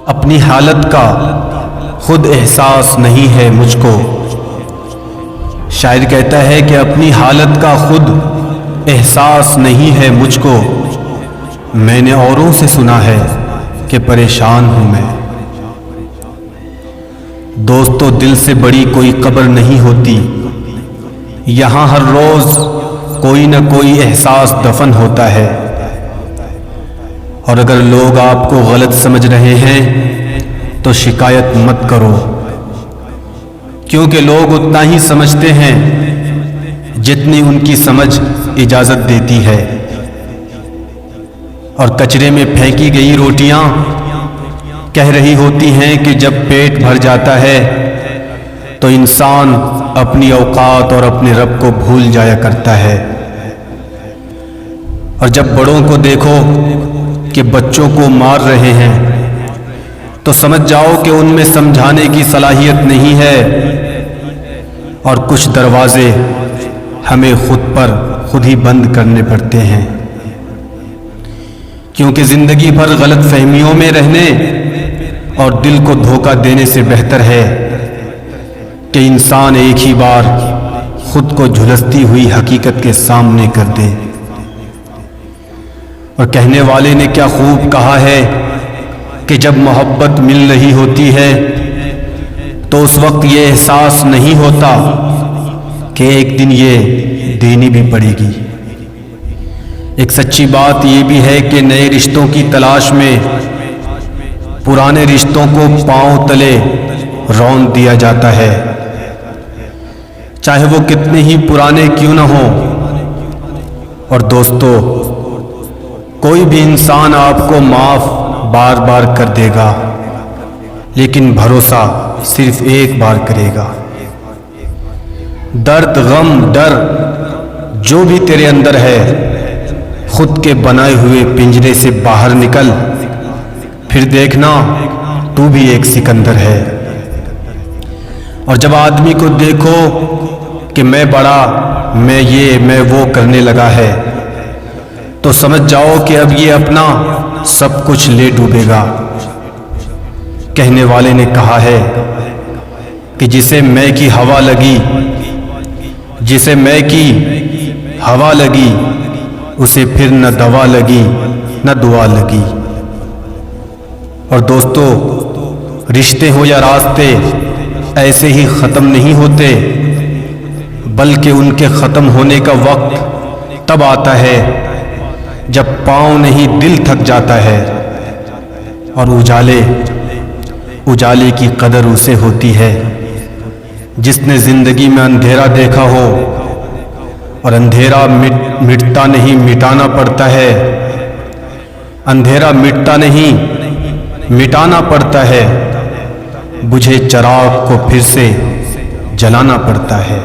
अपनी हालत का खुद एहसास नहीं है मुझको। शायर कहता है कि अपनी हालत का खुद एहसास नहीं है मुझको। मैंने औरों से सुना है कि परेशान हूं मैं। दोस्तों, दिल से बड़ी कोई कब्र नहीं होती। यहाँ हर रोज कोई न कोई एहसास दफन होता है। और अगर लोग आपको गलत समझ रहे हैं तो शिकायत मत करो, क्योंकि लोग उतना ही समझते हैं जितनी उनकी समझ इजाजत देती है। और कचरे में फेंकी गई रोटियां कह रही होती हैं कि जब पेट भर जाता है तो इंसान अपनी औकात और अपने रब को भूल जाया करता है। और जब बड़ों को देखो कि बच्चों को मार रहे हैं तो समझ जाओ कि उनमें समझाने की सलाहियत नहीं है। और कुछ दरवाजे हमें खुद ही बंद करने पड़ते हैं, क्योंकि जिंदगी भर गलत फहमियों में रहने और दिल को धोखा देने से बेहतर है कि इंसान एक ही बार खुद को झुलसती हुई हकीकत के सामने कर दे। और कहने वाले ने क्या खूब कहा है कि जब मोहब्बत मिल रही होती है तो उस वक्त ये एहसास नहीं होता कि एक दिन ये देनी भी पड़ेगी। एक सच्ची बात ये भी है कि नए रिश्तों की तलाश में पुराने रिश्तों को पांव तले रौंद दिया जाता है, चाहे वो कितने ही पुराने क्यों न हो। और दोस्तों, कोई भी इंसान आपको माफ बार बार कर देगा, लेकिन भरोसा सिर्फ एक बार करेगा। दर्द, गम, डर जो भी तेरे अंदर है, खुद के बनाए हुए पिंजरे से बाहर निकल, फिर देखना तू भी एक सिकंदर है। और जब आदमी को देखो कि मैं बड़ा, मैं ये, मैं वो करने लगा है, तो समझ जाओ कि अब ये अपना सब कुछ ले डूबेगा। कहने वाले ने कहा है कि जिसे मैं की हवा लगी, जिसे मैं की हवा लगी, उसे फिर न दवा लगी न दुआ लगी। और दोस्तों, रिश्ते हो या रास्ते ऐसे ही ख़त्म नहीं होते, बल्कि उनके ख़त्म होने का वक्त तब आता है जब पाँव नहीं दिल थक जाता है। और उजाले की कदर उसे होती है जिसने ज़िंदगी में अंधेरा देखा हो। और अंधेरा मिटता नहीं, मिटाना पड़ता है। अंधेरा मिटता नहीं, मिटाना पड़ता है। बुझे चिराग को फिर से जलाना पड़ता है।